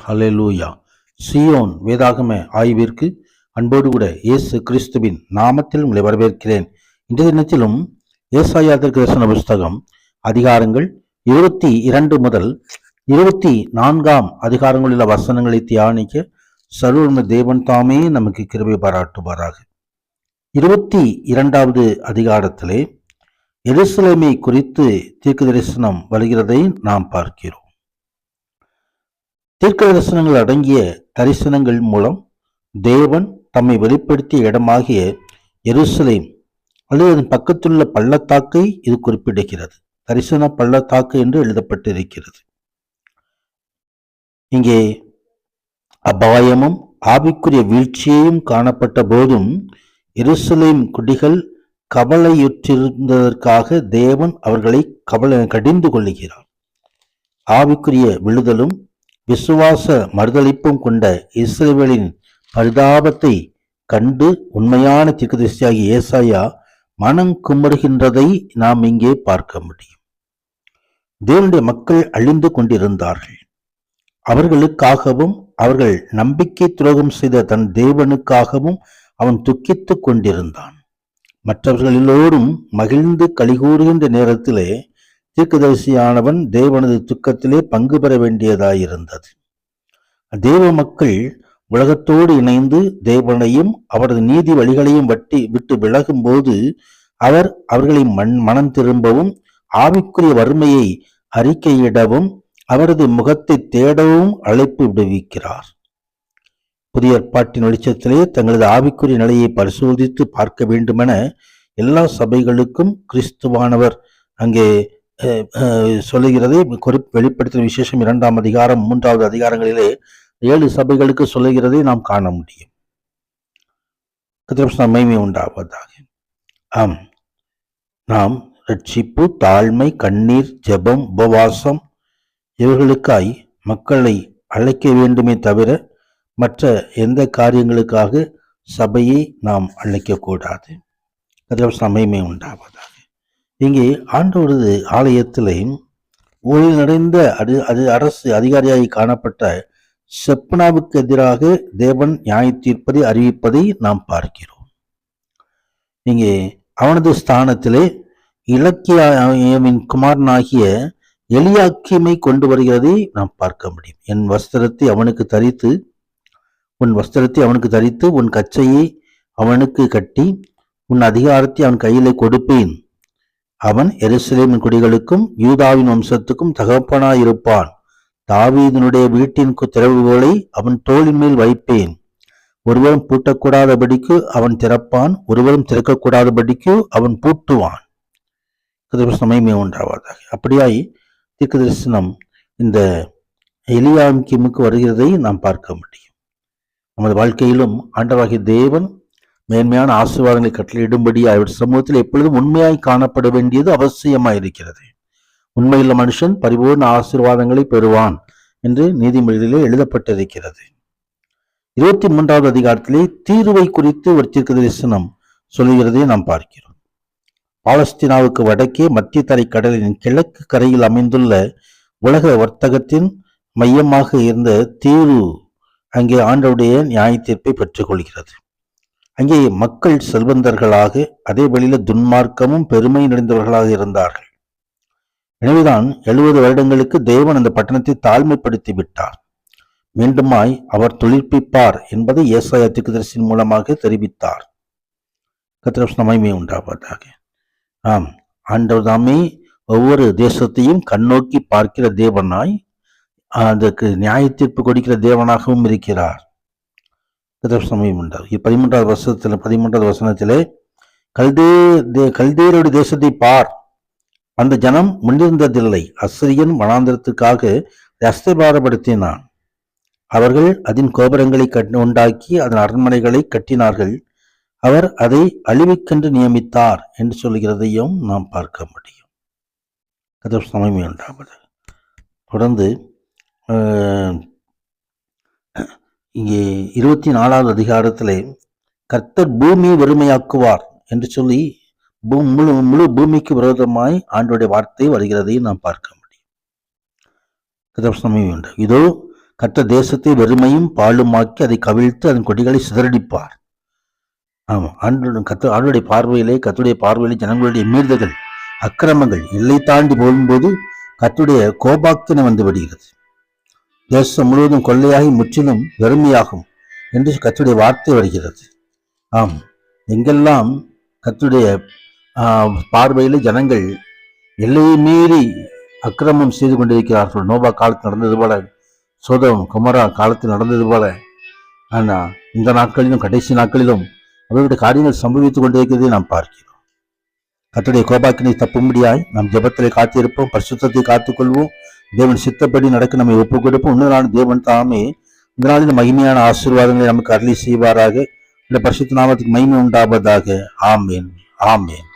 ஹல்லேலூயா. சீயோன் வேதாகம ஆய்விற்கு அன்போடு கூட இயேசு கிறிஸ்துவின் நாமத்தில் உங்களை வரவேற்கிறேன். இன்றைய தினத்திலும் ஏசாயா தீர்க்கதரிசன புஸ்தகம் அதிகாரங்கள் 22 முதல் 24 அதிகாரங்களில் வசனங்களை தியானிக்க சர்வ தேவன் தாமே நமக்கு கிருபை பாராட்டுவாராக. 22வது அதிகாரத்திலே எருசலேமை குறித்து தீர்க்க தரிசனம் வருகிறதை நாம் பார்க்கிறோம். தீர்க்க தரிசனங்கள் அடங்கிய தரிசனங்கள் மூலம் தேவன் தம்மை வெளிப்படுத்திய இடமாகிய எருசலேம் அல்லது அதன் பக்கத்துள்ள பள்ளத்தாக்கை இது குறிப்பிடுகிறது. தரிசன பள்ளத்தாக்கு என்று எழுதப்பட்டிருக்கிறது. இங்கே அபாயமும் ஆவிக்குரிய வீழ்ச்சியையும் காணப்பட்ட போதும் எருசலேம் குடிகள் கவலையுற்றிருந்ததற்காக தேவன் அவர்களை கடிந்து கொள்ளுகிறார். ஆவிக்குரிய விழுதலும் விசுவாச மறுதளிப்பும் கொண்ட இஸ்ரவேலின் பரிதாபத்தை கண்டு உண்மையான தீர்க்கதரிசியாகிய ஏசாயா மனம் குமருகின்றதை நாம் இங்கே பார்க்க முடியும். தேவனுடைய மக்கள் அழிந்து கொண்டிருந்தார்கள். அவர்களுக்காகவும் அவர்கள் நம்பிக்கை துரோகம் செய்த தன் தேவனுக்காகவும் அவன் துக்கித்துக் கொண்டிருந்தான். மற்றவர்கள் எல்லோரும் மகிழ்ந்து கலிகூறுகின்ற நேரத்திலே தீர்க்கதரிசியானவன் தேவனது துக்கத்திலே பங்கு பெற வேண்டியதாயிருந்தது. தேவ மக்கள் உலகத்தோடு இணைந்து தேவனையும் அவரது நீதி வழிகளையும் விட்டு விலகும் போது அவர் அவர்களை மனம் திரும்பவும் ஆவிக்குரிய வறுமையை அறிக்கையிடவும் அவரது முகத்தை தேடவும் அழைப்பு விடுவிக்கிறார். புதிய ஏற்பாட்டின் வெளிச்சத்திலே தங்களது ஆவிக்குரிய நிலையை பரிசோதித்து பார்க்க வேண்டுமென எல்லா சபைகளுக்கும் கிறிஸ்துவானவர் அங்கே சொல்லுகிறதை வெளிப்படுத்தின விசேஷம் 2ஆம் அதிகாரம் 3வது அதிகாரங்களிலே 7 சபைகளுக்கு சொல்லுகிறதை நாம் காண முடியும். மகிமை உண்டாவதாக. ஆம், நாம் ரட்சிப்பு, தாழ்மை, கண்ணீர், ஜெபம், உபவாசம் இவர்களுக்காய் மக்களை அழைக்க வேண்டுமே தவிர மற்ற எந்த காரியங்களுக்காக சபையை நாம் அழைக்கக்கூடாது. மகிமை உண்டாவதாக. இங்கே ஆண்டவரது ஆலயத்திலே ஊழல் நிறைந்த அது அரசு அதிகாரியாகி காணப்பட்ட செப்னாவுக்கு எதிராக தேவன் நியாய தீர்ப்பதை அறிவிப்பதை நாம் பார்க்கிறோம். இங்கே அவனது ஸ்தானத்திலே இலக்கியாவின் குமாரனாகிய எலியாக்கீமை கொண்டு வருகிறதை நாம் பார்க்க முடியும். உன் வஸ்திரத்தை அவனுக்கு தரித்து உன் கச்சையை அவனுக்கு கட்டி உன் அதிகாரத்தை அவன் கையிலே கொடுப்பேன். அவன் எருசலேமின் குடிகளுக்கும் யூதாவின் வம்சத்துக்கும் தகப்பனாயிருப்பான். தாவீதினுடைய வீட்டின் திறவுகளை அவன் தோளின் மேல் வைப்பேன். ஒருவரும் பூட்டக்கூடாதபடிக்கு அவன் திறப்பான், ஒருவரும் திறக்கக்கூடாதபடிக்கு அவன் பூட்டுவான். மகிமை உண்டாவதாக. அப்படியாய் தீர்க்க தரிசனம் இந்த எலியாக்கீமுக்கு வருகிறதை நாம் பார்க்க முடியும். நமது வாழ்க்கையிலும் ஆண்டவராகிய தேவன் மேன்மையான ஆசீர்வாதங்களை கட்டளையிடும்படி அவர் சமூகத்தில் எப்பொழுதும் உண்மையாய் காணப்பட வேண்டியது அவசியமாயிருக்கிறது. உண்மையுள்ள மனுஷன் பரிபூர்ண ஆசீர்வாதங்களை பெறுவான் என்று நீதிமொழிகளிலே எழுதப்பட்டிருக்கிறது. 23வது அதிகாரத்திலே தீர்வை குறித்து ஒரு தீர்க்க தரிசனம் சொல்லுகிறதை நாம் பார்க்கிறோம். பாலஸ்தீனாவுக்கு வடக்கே மத்திய தரை கடலின் கிழக்கு கரையில் அமைந்துள்ள உலக வர்த்தகத்தின் மையமாக இருந்த தீரு அங்கே ஆண்டவருடைய நியாய தீர்ப்பை பெற்றுக் கொள்கிறது. அங்கே மக்கள் செல்வந்தர்களாக, அதே வழியில துன்மார்க்கமும் பெருமை நிறைந்தவர்களாக இருந்தார்கள். எனவேதான் 70 வருடங்களுக்கு தேவன் அந்த பட்டணத்தை தாழ்மைப்படுத்தி விட்டார். மீண்டுமாய் அவர் துளிர்ப்பிப்பார் என்பதை ஏசாயா தீர்க்கதரிசியின் மூலமாக தெரிவித்தார். கர்த்தருக்கு மகிமை உண்டாவதாக. ஆம், ஆண்டவர் தாமே ஒவ்வொரு தேசத்தையும் கண்ணோக்கி பார்க்கிற தேவனாய், அதற்கு நியாய தீர்ப்பு கொடுக்கிற தேவனாகவும் இருக்கிறார். சமயம் உண்டார். 13வது வசனத்திலே கல்தேயருடைய தேசத்தை பார், அந்த ஜனம் முன்னிருந்ததில்லை. அசிரியன் வனாந்திரத்துக்காக அஸ்திபாரப்படுத்தினான். அவர்கள் அதன் கோபுரங்களை உண்டாக்கி அதன் அரண்மனைகளை கட்டினார்கள். அவர் அதை அழிவுக்கென்று நியமித்தார் என்று சொல்கிறதையும் நாம் பார்க்க முடியும். சமயம் உண்டாவது. தொடர்ந்து இங்கே 24வது அதிகாரத்திலே கர்த்தர் பூமியை வெறுமையாக்குவார் என்று சொல்லி முழு பூமிக்கு விரோதமாய் ஆண்டவருடைய வார்த்தை வருகிறதையும் நாம் பார்க்க முடியும். இதோ கர்த்தர் தேசத்தை வெறுமையும் பாலுமாக்கி அதை கவிழ்த்து அதன் கொடிகளை சிதறடிப்பார். ஆமாம், ஆண்டவருடைய பார்வையிலே ஜனங்களுடைய மீறுதல்கள், அக்கிரமங்கள் எல்லை தாண்டி போகும்போது கர்த்தருடைய கோபாக்கினை வந்து விடுகிறது. தேசம் முழுவதும் கொள்ளையாகி முற்றிலும் வெறுமையாகும் என்று கர்த்தருடைய வார்த்தை வருகிறது. ஆம், எங்கெல்லாம் கர்த்தருடைய பார்வையில் ஜனங்கள் எல்லையை மீறி அக்கிரமம் செய்து கொண்டிருக்கிறார்கள், நோபா காலத்தில் நடந்தது போல, சோதம் குமரா காலத்தில் நடந்தது போல, ஆனால் இந்த நாட்களிலும் கடைசி நாட்களிலும் அவர்களுடைய காரியங்கள் சம்பவித்துக் கொண்டிருக்கிறதை நாம் பார்க்கிறோம். கர்த்தருடைய கோபாக்கினை தப்பும்படியாய் நாம் ஜெபத்திலே காத்திருப்போம், பரிசுத்தத்தை காத்துக்கொள்வோம், தேவன் சித்தப்படி நடக்க நம்மை ஒப்புக் கொடுப்போம். இன்னொரு தேவன் தாமே இந்த நாளில் மகிமையான ஆசீர்வாதங்களை நமக்கு அருளி செய்வாராக. இந்த பரிசுத்த நாமத்துக்கு மகிமை உண்டாவதாக. ஆமேன், ஆமேன்.